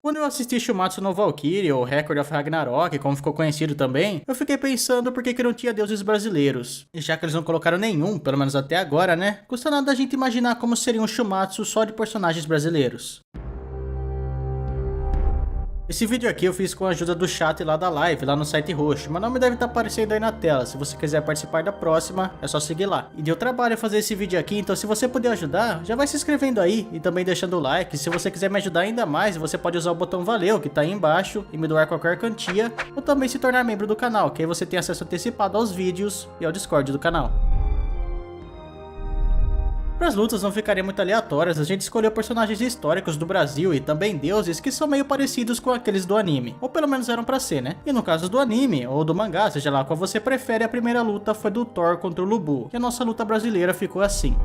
Quando eu assisti Shumatsu no Valkyrie, ou Record of Ragnarok, como ficou conhecido também, eu fiquei pensando por que não tinha deuses brasileiros. E já que eles não colocaram nenhum, pelo menos até agora, né? Custa nada a gente imaginar como seria um Shumatsu só de personagens brasileiros. Esse vídeo aqui eu fiz com a ajuda do chat lá da live, lá no site roxo. Meu nome deve estar aparecendo aí na tela. Se você quiser participar da próxima, é só seguir lá. E deu trabalho fazer esse vídeo aqui, então se você puder ajudar, já vai se inscrevendo aí e também deixando o like. Se você quiser me ajudar ainda mais, você pode usar o botão valeu, que tá aí embaixo, e me doar qualquer quantia, ou também se tornar membro do canal, que aí você tem acesso antecipado aos vídeos e ao Discord do canal. Para as lutas não ficarem muito aleatórias, a gente escolheu personagens históricos do Brasil e também deuses que são meio parecidos com aqueles do anime, ou pelo menos eram pra ser, né? E no caso do anime, ou do mangá, seja lá qual você prefere, a primeira luta foi do Thor contra o Lubu, e a nossa luta brasileira ficou assim.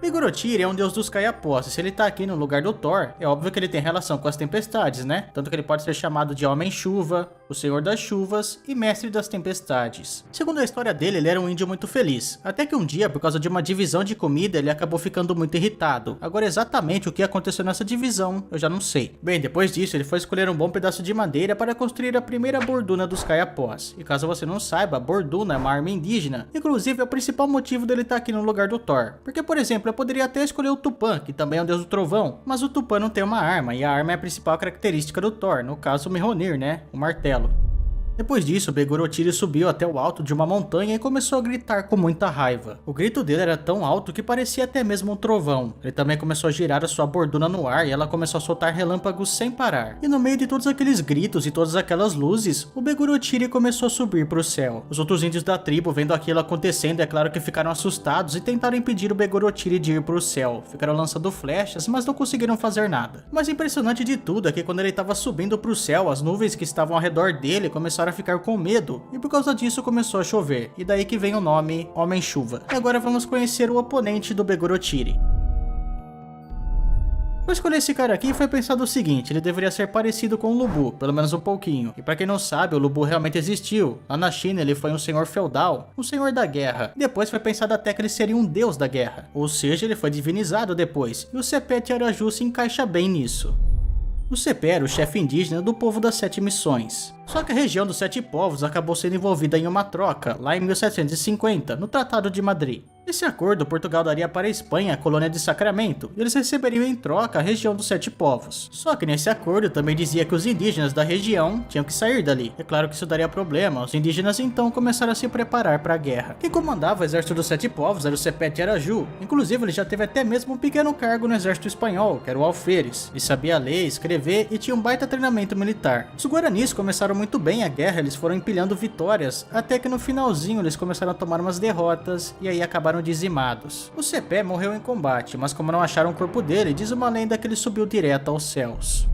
Begorothir é um deus dos Kayapós, e se ele tá aqui no lugar do Thor, é óbvio que ele tem relação com as tempestades, né? Tanto que ele pode ser chamado de Homem-Chuva, o Senhor das Chuvas e Mestre das Tempestades. Segundo a história dele, ele era um índio muito feliz, até que um dia, por causa de uma divisão de comida, ele acabou ficando muito irritado. Agora exatamente o que aconteceu nessa divisão, eu já não sei. Bem, depois disso, ele foi escolher um bom pedaço de madeira para construir a primeira borduna dos Kayapós. E caso você não saiba, a borduna é uma arma indígena, inclusive é o principal motivo dele estar aqui no lugar do Thor. Porque, por exemplo, eu poderia até escolher o Tupã, que também é um deus do trovão, mas o Tupã não tem uma arma, e a arma é a principal característica do Thor, no caso o Mjolnir, né? O martelo. Depois disso, Begorothir subiu até o alto de uma montanha e começou a gritar com muita raiva. O grito dele era tão alto que parecia até mesmo um trovão. Ele também começou a girar a sua borduna no ar e ela começou a soltar relâmpagos sem parar. E no meio de todos aqueles gritos e todas aquelas luzes, o Begorothir começou a subir para o céu. Os outros índios da tribo, vendo aquilo acontecendo, é claro que ficaram assustados e tentaram impedir o Begorothir de ir para o céu. Ficaram lançando flechas, mas não conseguiram fazer nada. O mais impressionante de tudo é que quando ele estava subindo para o céu, as nuvens que estavam ao redor dele começaram a ficar com medo, e por causa disso começou a chover, e daí que vem o nome Homem-Chuva. E agora vamos conhecer o oponente do Begorothir. Pra escolher esse cara aqui foi pensado o seguinte, ele deveria ser parecido com o Lubu, pelo menos um pouquinho. E pra quem não sabe, o Lubu realmente existiu. Lá na China ele foi um senhor feudal, um senhor da guerra. Depois foi pensado até que ele seria um deus da guerra, ou seja, ele foi divinizado depois, e o Sepet Araju se encaixa bem nisso. O Sepé era o chefe indígena do povo das Sete Missões. Só que a região dos Sete Povos acabou sendo envolvida em uma troca, lá em 1750, no Tratado de Madrid. Nesse acordo, Portugal daria para a Espanha a colônia de Sacramento, e eles receberiam em troca a região dos Sete Povos. Só que nesse acordo também dizia que os indígenas da região tinham que sair dali. É claro que isso daria problema, os indígenas então começaram a se preparar para a guerra. Quem comandava o exército dos Sete Povos era o Sepet Araju, inclusive ele já teve até mesmo um pequeno cargo no exército espanhol, que era o alferes. Ele sabia ler, escrever e tinha um baita treinamento militar. Os guaranis começaram muito bem a guerra, eles foram empilhando vitórias, até que no finalzinho eles começaram a tomar umas derrotas, e aí acabaram dizimados. O Sepé morreu em combate, mas como não acharam o corpo dele, diz uma lenda que ele subiu direto aos céus.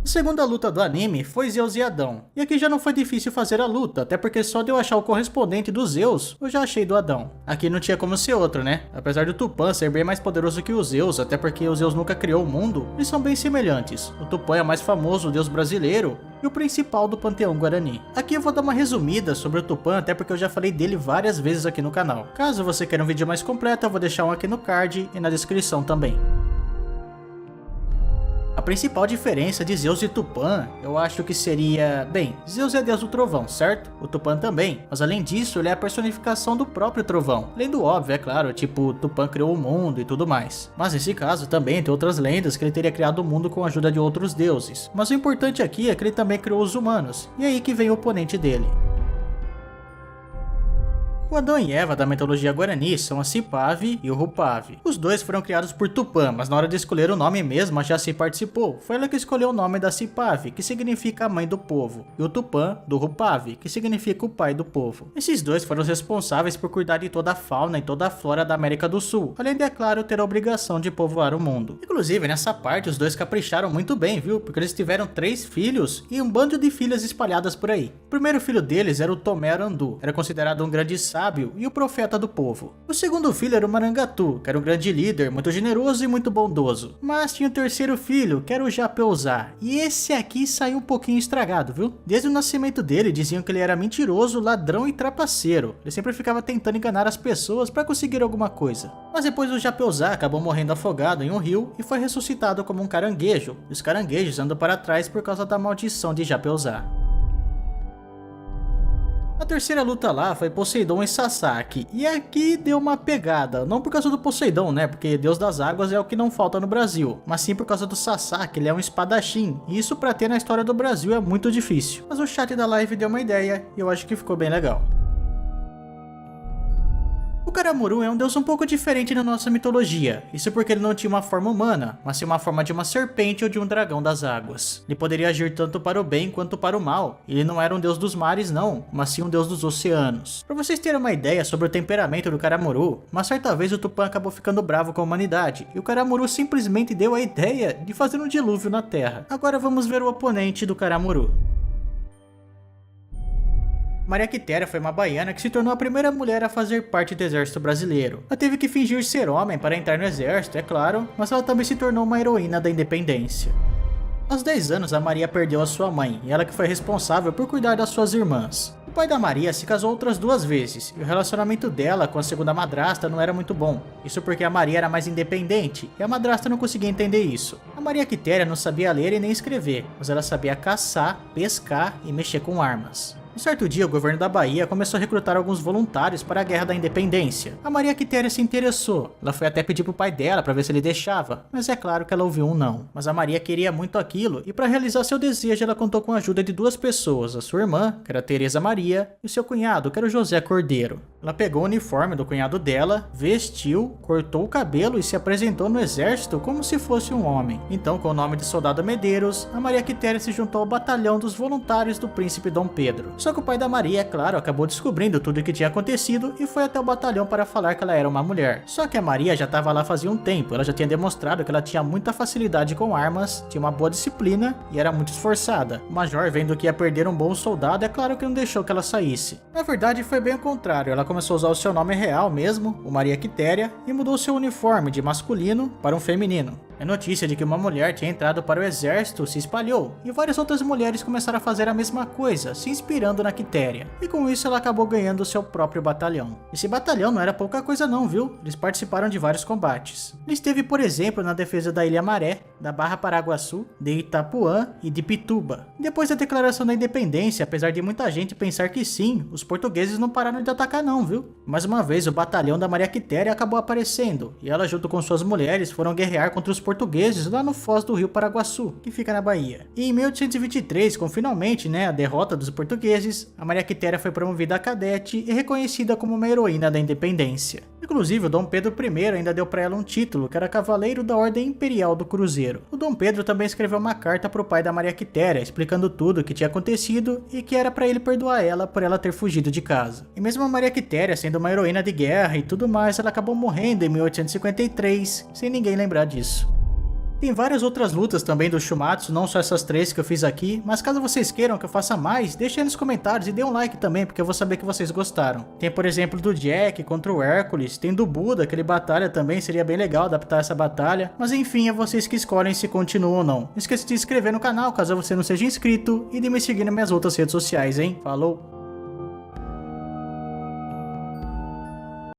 A segunda luta do anime foi Zeus e Adão, e aqui já não foi difícil fazer a luta, até porque só de eu achar o correspondente do Zeus, eu já achei do Adão. Aqui não tinha como ser outro, né? Apesar do Tupã ser bem mais poderoso que o Zeus, até porque o Zeus nunca criou o mundo, eles são bem semelhantes. O Tupã é o mais famoso, o deus brasileiro, e o principal do panteão Guarani. Aqui eu vou dar uma resumida sobre o Tupã, até porque eu já falei dele várias vezes aqui no canal. Caso você queira um vídeo mais completo, eu vou deixar um aqui no card e na descrição também. A principal diferença de Zeus e Tupã, eu acho que seria... Bem, Zeus é deus do trovão, certo? O Tupã também, mas além disso, ele é a personificação do próprio trovão. Além do óbvio, é claro, tipo, Tupã criou o mundo e tudo mais. Mas nesse caso também tem outras lendas que ele teria criado o mundo com a ajuda de outros deuses. Mas o importante aqui é que ele também criou os humanos, e é aí que vem o oponente dele. O Adão e Eva da mitologia Guarani são a Cipave e o Rupave. Os dois foram criados por Tupã, mas na hora de escolher o nome mesmo, a Jaci participou. Foi ela que escolheu o nome da Cipave, que significa a mãe do povo, e o Tupã do Rupave, que significa o pai do povo. Esses dois foram os responsáveis por cuidar de toda a fauna e toda a flora da América do Sul, além de, é claro, ter a obrigação de povoar o mundo. Inclusive, nessa parte, os dois capricharam muito bem, viu? Porque eles tiveram 3 filhos e um bando de filhas espalhadas por aí. O primeiro filho deles era o Tomé Arandu. Era considerado um grande sábio sábio e o profeta do povo. O segundo filho era o Marangatu, que era um grande líder, muito generoso e muito bondoso. Mas tinha o terceiro filho, que era o Japeuzá, e esse aqui saiu um pouquinho estragado, viu? Desde o nascimento dele diziam que ele era mentiroso, ladrão e trapaceiro. Ele sempre ficava tentando enganar as pessoas para conseguir alguma coisa. Mas depois o Japeuzá acabou morrendo afogado em um rio e foi ressuscitado como um caranguejo. E os caranguejos andam para trás por causa da maldição de Japeuzá. A terceira luta lá foi Poseidon e Sasaki, e aqui deu uma pegada, não por causa do Poseidon, né, porque Deus das Águas é o que não falta no Brasil, mas sim por causa do Sasaki, ele é um espadachim, e isso pra ter na história do Brasil é muito difícil. Mas o chat da live deu uma ideia, e eu acho que ficou bem legal. O Karamuru é um deus um pouco diferente na nossa mitologia, isso porque ele não tinha uma forma humana, mas sim uma forma de uma serpente ou de um dragão das águas. Ele poderia agir tanto para o bem quanto para o mal, ele não era um deus dos mares não, mas sim um deus dos oceanos. Para vocês terem uma ideia sobre o temperamento do Karamuru, uma certa vez o Tupã acabou ficando bravo com a humanidade, e o Karamuru simplesmente deu a ideia de fazer um dilúvio na Terra. Agora vamos ver o oponente do Karamuru. Maria Quitéria foi uma baiana que se tornou a primeira mulher a fazer parte do exército brasileiro. Ela teve que fingir ser homem para entrar no exército, é claro, mas ela também se tornou uma heroína da independência. Aos 10 anos, a Maria perdeu a sua mãe, e ela que foi responsável por cuidar das suas irmãs. O pai da Maria se casou outras 2 vezes, e o relacionamento dela com a segunda madrasta não era muito bom. Isso porque a Maria era mais independente, e a madrasta não conseguia entender isso. A Maria Quitéria não sabia ler e nem escrever, mas ela sabia caçar, pescar e mexer com armas. Um certo dia, o governo da Bahia começou a recrutar alguns voluntários para a Guerra da Independência. A Maria Quitéria se interessou. Ela foi até pedir pro pai dela para ver se ele deixava, mas é claro que ela ouviu um não. Mas a Maria queria muito aquilo e para realizar seu desejo ela contou com a ajuda de 2 pessoas, a sua irmã, que era Teresa Maria, e o seu cunhado, que era o José Cordeiro. Ela pegou o uniforme do cunhado dela, vestiu, cortou o cabelo e se apresentou no exército como se fosse um homem. Então, com o nome de Soldado Medeiros, a Maria Quitéria se juntou ao batalhão dos voluntários do príncipe Dom Pedro. Só que o pai da Maria, é claro, acabou descobrindo tudo o que tinha acontecido e foi até o batalhão para falar que ela era uma mulher. Só que a Maria já estava lá fazia um tempo, ela já tinha demonstrado que ela tinha muita facilidade com armas, tinha uma boa disciplina e era muito esforçada. O major, vendo que ia perder um bom soldado, é claro que não deixou que ela saísse. Na verdade, foi bem o contrário, ela começou a usar o seu nome real mesmo, o Maria Quitéria, e mudou seu uniforme de masculino para um feminino. A notícia de que uma mulher tinha entrado para o exército se espalhou, e várias outras mulheres começaram a fazer a mesma coisa, se inspirando na Quitéria. E com isso ela acabou ganhando seu próprio batalhão. Esse batalhão não era pouca coisa não, viu? Eles participaram de vários combates. Ele esteve, por exemplo, na defesa da Ilha Maré, da Barra Paraguaçu, de Itapuã e de Pituba. Depois da declaração da independência, apesar de muita gente pensar que sim, os portugueses não pararam de atacar não, viu? Mais uma vez, o batalhão da Maria Quitéria acabou aparecendo, e ela junto com suas mulheres foram guerrear contra os portugueses lá no foz do rio Paraguaçu, que fica na Bahia. E em 1823, com finalmente, a derrota dos portugueses, a Maria Quitéria foi promovida a cadete e reconhecida como uma heroína da independência. Inclusive, o Dom Pedro I ainda deu para ela um título, que era Cavaleiro da Ordem Imperial do Cruzeiro. O Dom Pedro também escreveu uma carta para o pai da Maria Quitéria, explicando tudo o que tinha acontecido e que era para ele perdoar ela por ela ter fugido de casa. E mesmo a Maria Quitéria sendo uma heroína de guerra e tudo mais, ela acabou morrendo em 1853, sem ninguém lembrar disso. Tem várias outras lutas também do Shumatsu, não só essas 3 que eu fiz aqui, mas caso vocês queiram que eu faça mais, deixem aí nos comentários e dê um like também, porque eu vou saber que vocês gostaram. Tem, por exemplo, do Jack contra o Hércules, tem do Buda, aquele batalha também, seria bem legal adaptar essa batalha, mas enfim, é vocês que escolhem se continuam ou não. Não esqueça de se inscrever no canal, caso você não seja inscrito, e de me seguir nas minhas outras redes sociais, hein? Falou!